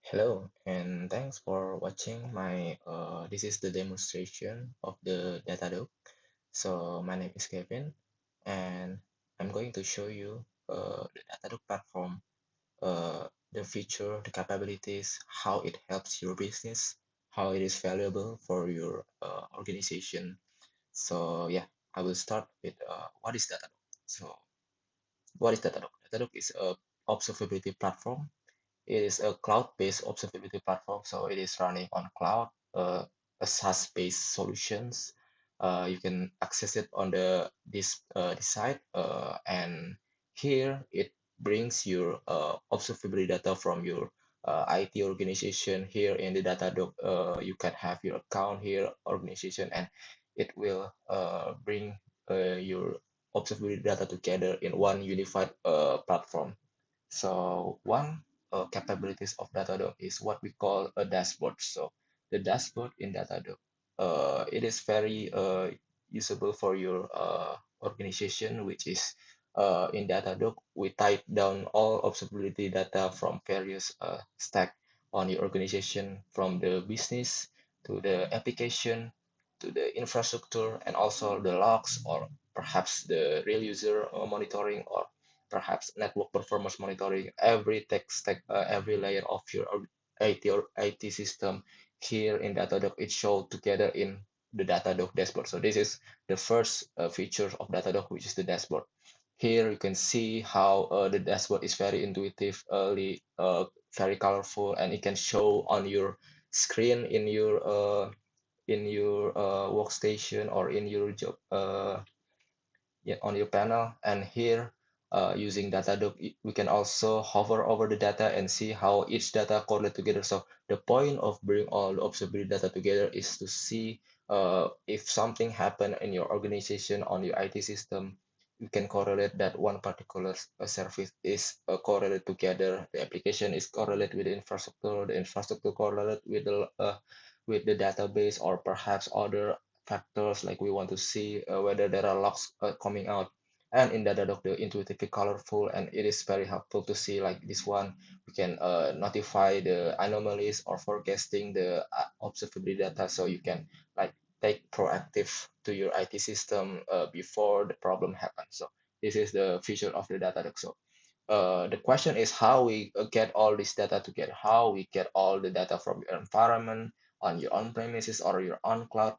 Hello, and thanks for watching my this is the demonstration of the Datadog. So my name is Kevin, and I'm going to show you the Datadog platform, the feature, the capabilities, how it helps your business, how it is valuable for your organization. So yeah, I will start with what is Datadog. So what is Datadog? Datadog is a observability platform. It is a cloud-based observability platform, so it is running on cloud, a SaaS-based solutions. You can access it on this site, and here it brings your observability data from your IT organization. Here in the Datadog, you can have your account here, organization, and it will bring your observability data together in one unified platform. So one capabilities of Datadog is what we call a dashboard. So the dashboard in Datadog, it is very usable for your organization, which is in Datadog. We type down all observability data from various stack on your organization, from the business to the application to the infrastructure, and also the logs or perhaps the real user monitoring or perhaps network performance monitoring, every tech stack, every layer of your IT system here in Datadog, it shows together in the Datadog dashboard. So this is the first feature of Datadog, which is the dashboard. Here you can see how the dashboard is very intuitive, very colorful, and it can show on your screen in your workstation or in your job yeah, on your panel. And here using Datadog, we can also hover over the data and see how each data correlate together. So the point of bringing all the observability data together is to see if something happened in your organization on your IT system, you can correlate that one particular service is correlated together. The application is correlated with the infrastructure correlated with the database, or perhaps other factors like we want to see whether there are logs coming out. And in Datadog, the intuitively colorful, and it is very helpful to see like this one. We can notify the anomalies or forecasting the observability data, so you can like take proactive to your IT system before the problem happens. So this is the feature of the Datadog. So the question is how we get all this data together, how we get all the data from your environment on your on premises or your on cloud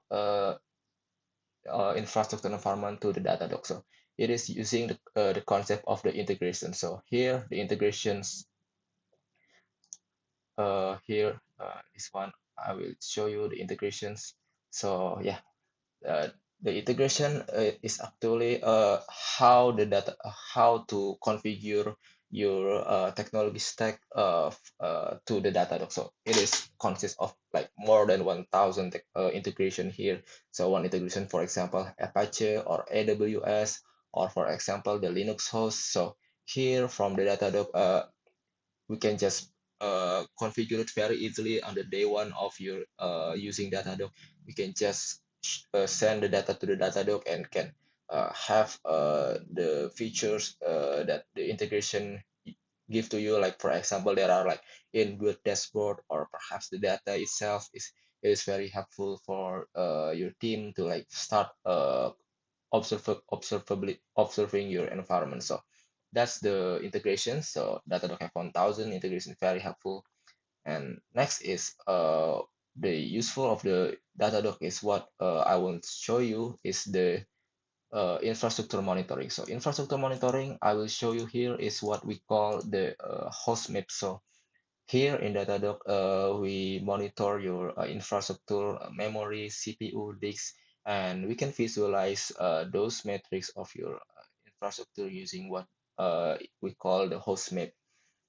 infrastructure environment to the Datadog. So it is using the concept of the integration. So here the integrations here this one I will show you the integrations. So yeah, uh, the integration is actually how to configure your technology stack to the Datadog. So it is consists of like more than 1,000 integration here. So one integration, for example, Apache or AWS, or for example, the Linux host. So here from the Datadog, we can just configure it very easily on the day one of your using Datadog. You can just send the data to the Datadog and can have the features that the integration give to you. Like for example, there are like inbuilt dashboard, or perhaps the data itself is very helpful for your team to like start observing your environment. So that's the integration. So Datadog have 1,000 integration, very helpful. And next is the useful of the Datadog is what I will show you is the infrastructure monitoring. So infrastructure monitoring, I will show you here is what we call the host map. So here in Datadog, we monitor your infrastructure, memory, CPU, disk, and we can visualize those metrics of your infrastructure using what we call the host map.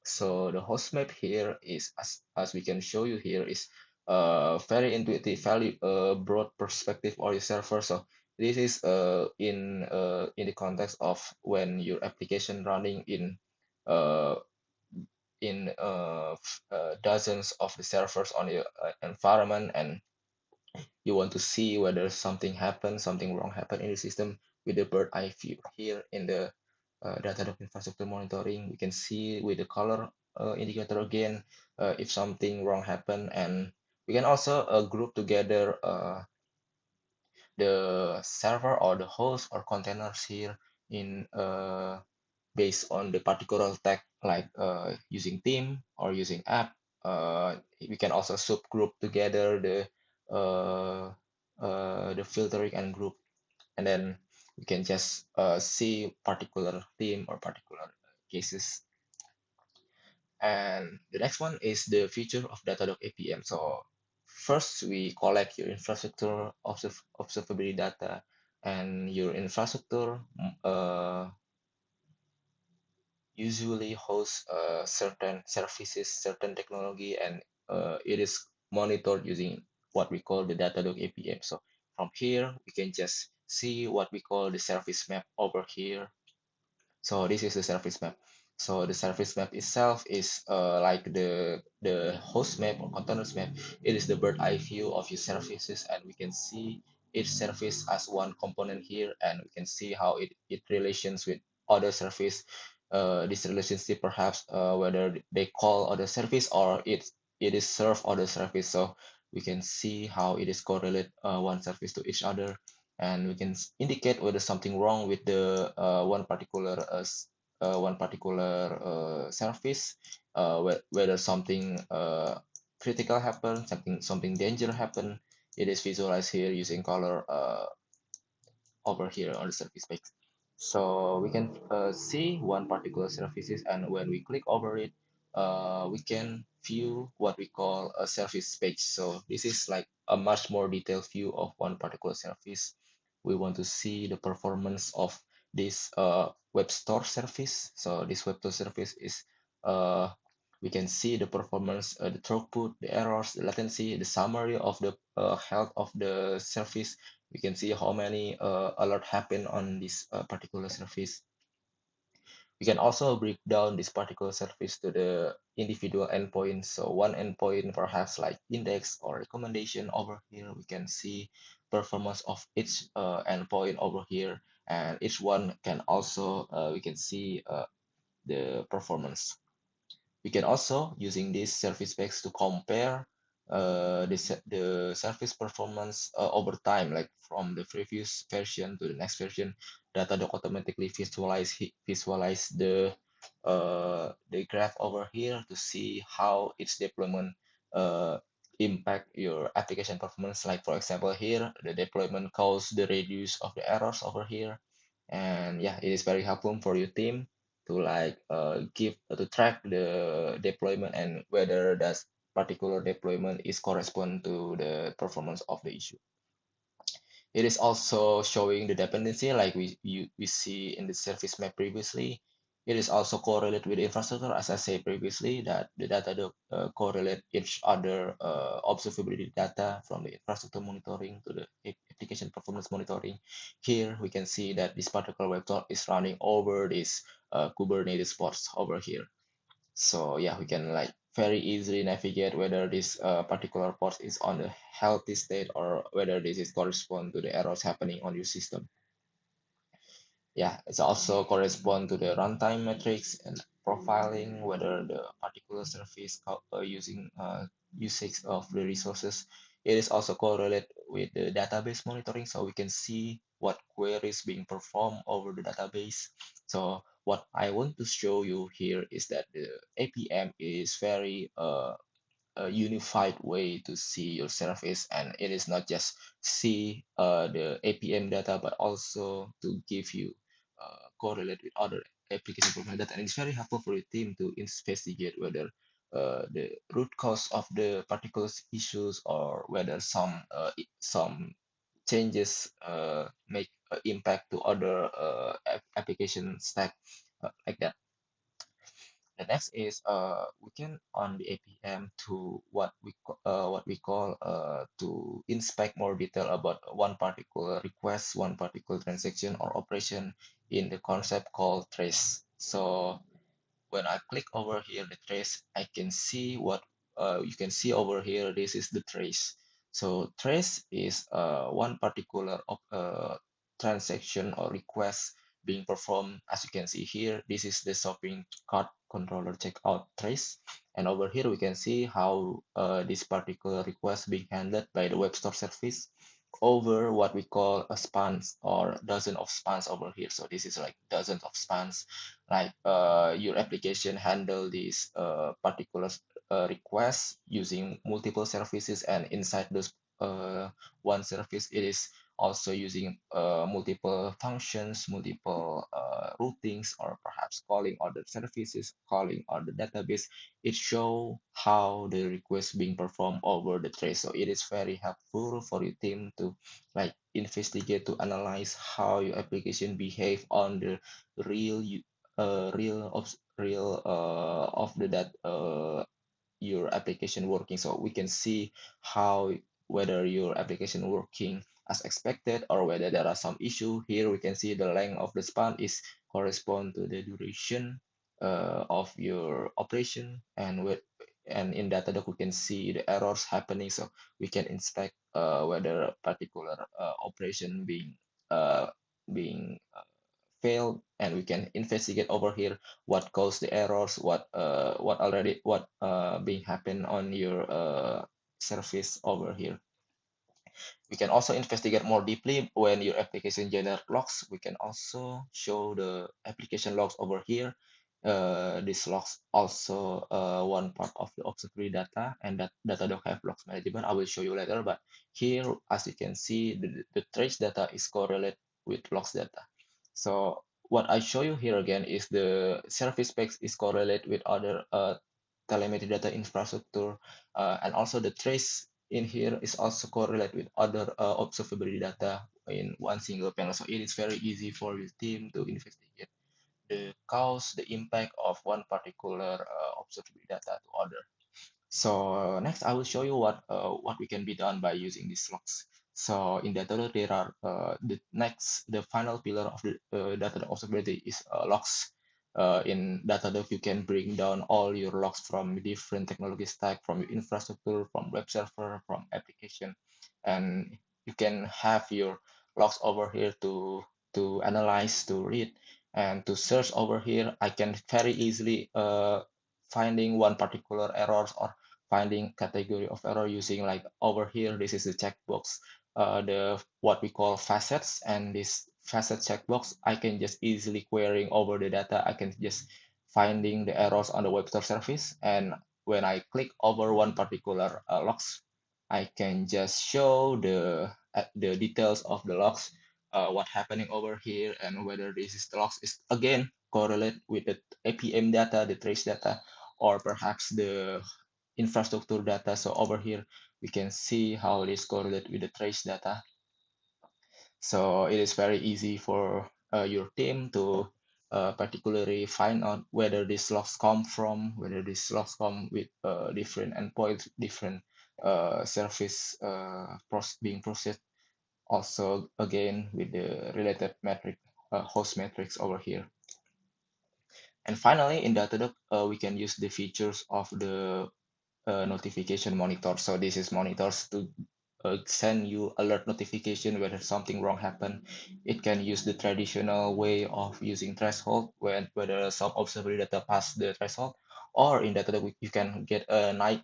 So the host map here is, as we can show you here, is very intuitive, very broad perspective of your server. So this is in the context of when your application running uh, in dozens of the servers on your environment, and you want to see whether something wrong happened in the system. With the bird eye view here in the Datadog infrastructure monitoring, we can see with the color indicator again if something wrong happen, and we can also group together the server or the host or containers here in based on the particular tag, like using theme or using app. We can also subgroup together the filtering and group, and then we can just see particular theme or particular cases. And the next one is the feature of Datadog APM. So first we collect your infrastructure observability data, and your infrastructure usually hosts certain services, certain technology, and it is monitored using what we call the Datadog APM. So from here, we can just see what we call the service map over here. So this is the service map. So the service map itself is like the host map or containers map. It is the bird eye view of your services, and we can see each service as one component here, and we can see how it relations with other service. This relationship perhaps whether they call other service or it is serve other service. So we can see how it is correlate one service to each other, and we can indicate whether something wrong with the one particular service, whether something critical happen, something danger happen. It is visualized here using color over here on the service page. So we can see one particular services, and when we click over it, we can view what we call a service page. So this is like a much more detailed view of one particular service. We want to see the performance of this web store service. So this web store service is we can see the performance, the throughput, the errors, the latency, the summary of the health of the service. We can see how many alert happen on this particular service. We can also break down this particular service to the individual endpoints. So one endpoint perhaps like index or recommendation over here. We can see performance of each endpoint over here, and each one can also we can see the performance. We can also using this service specs to compare the service performance over time, like from the previous version to the next version. Datadog automatically visualize the graph over here to see how its deployment uh, impact your application performance. Like for example, here the deployment caused the reduce of the errors over here, and yeah, it is very helpful for your team to like give to track the deployment and whether that particular deployment is correspond to the performance of the issue. It is also showing the dependency like we see in the service map previously. It is also correlate with infrastructure, as I said previously, that the data correlate each other observability data from the infrastructure monitoring to the application performance monitoring. Here we can see that this particular website is running over this Kubernetes pods over here. So yeah, we can like very easily navigate whether this particular port is on the healthy state or whether this is correspond to the errors happening on your system. Yeah, it's also correspond to the runtime metrics and profiling whether the particular service using usage of the resources. It is also correlate with the database monitoring, so we can see what queries being performed over the database. So what I want to show you here is that the APM is very a unified way to see your service, and it is not just see the APM data but also to give you correlate with other application performance data, and it's very helpful for your team to investigate whether the root cause of the particular issues or whether some changes make impact to other application stack like that. The next is we can on the APM to what we call to inspect more detail about one particular request, one particular transaction or operation in the concept called trace. So when I click over here the trace, I can see what you can see over here. This is the trace. So trace is one particular transaction or request being performed. As you can see here, this is the shopping cart controller checkout trace. And over here, we can see how this particular request being handled by the web store service over what we call a spans or dozen of spans over here. So this is like dozens of spans, like your application handle this particular request using multiple services, and inside those one service, it is also using multiple functions, multiple routings, or perhaps calling other services, calling other database. It show how the request being performed over the trace. So it is very helpful for your team to like investigate, to analyze how your application behave on the real real of the that your application working. So we can see how whether your application working as expected or whether there are some issue. Here we can see the length of the span is correspond to the duration of your operation, and with and in Datadog we can see the errors happening, so we can inspect whether a particular operation uh, being failed, and we can investigate over here what caused the errors, what being happen on your service over here. We can also investigate more deeply when your application generate logs. We can also show the application logs over here. These logs also one part of the observability data, and that Datadog have logs management. I will show you later, but here, as you can see, the trace data is correlated with logs data. So what I show you here again is the service specs is correlated with other telemetry data infrastructure, and also the trace in here is also correlated with other observability data in one single panel. So it is very easy for your team to investigate the cause, the impact of one particular observability data to other. So next, I will show you what we can be done by using these logs. So in Datadog, there are the final pillar of the Datadog observability is logs. In Datadog, you can bring down all your logs from different technology stack, from your infrastructure, from web server, from application, and you can have your logs over here to analyze, to read, and to search over here. I can very easily finding one particular errors or finding category of error using like over here. This is the checkbox, the what we call facets, and this facet checkbox I can just easily querying over the data. I can just finding the errors on the web store service, and when I click over one particular logs, I can just show the details of the logs, what happening over here, and whether this is the logs is again correlate with the APM data, the trace data, or perhaps the infrastructure data. So over here, we can see how it is correlated with the trace data. So it is very easy for your team to particularly find out whether these logs come from, whether these logs come with different endpoints, different service being processed. Also, again, with the related metric, host metrics over here. And finally, in Datadog, we can use the features of the notification monitor. So this is monitors to send you alert notification whether something wrong happened. It can use the traditional way of using threshold when whether some observability data pass the threshold, or in Datadog you can get a night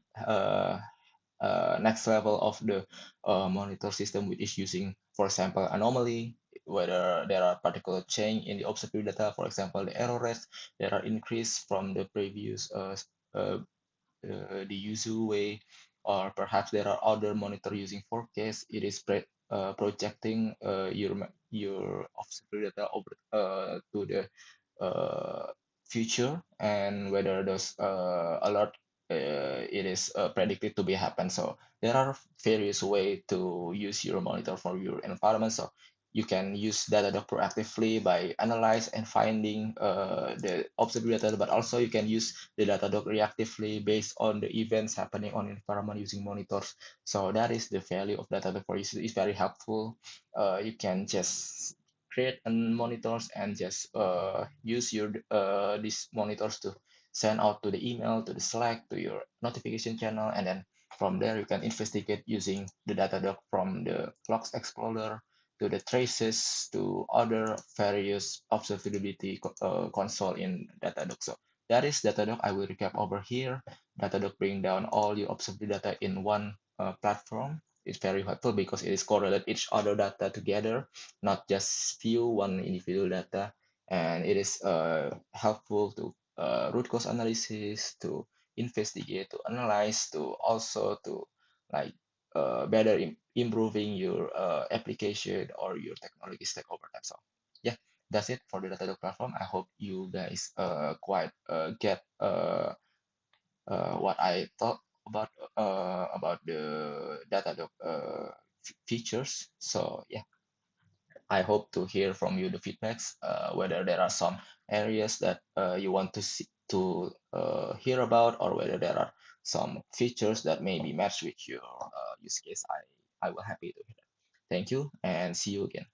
next level of the monitor system, which is using, for example, anomaly, whether there are particular change in the observability data, for example, the error rates that are increased from the previous uh, the usual way, or perhaps there are other monitor using forecast. It is projecting your observability data over to the future, and whether those alert it is predicted to be happen. So there are various way to use your monitor for your environment. So you can use Datadog proactively by analyze and finding the observability data, but also you can use the Datadog reactively based on the events happening on environment using monitors. So that is the value of Datadog for you. It's very helpful. You can just create monitors and just use your these monitors to send out to the email, to the Slack, to your notification channel, and then from there you can investigate using the Datadog from the Logs Explorer to the traces, to other various observability console in Datadog. So that is Datadog. I will recap over here. Datadog bring down all your observability data in one platform. It's very helpful because it is correlate each other data together, not just few one individual data. And it is helpful to root cause analysis, to investigate, to analyze, to also to like better improving your application or your technology stack over time. So yeah, that's it for the Datadog platform. I hope you guys quite get what I thought about the Datadog features. So yeah, I hope to hear from you the feedbacks, whether there are some areas that you want to see, to hear about, or whether there are some features that may be matched with your use case. I will happy to hear that. Thank you and see you again.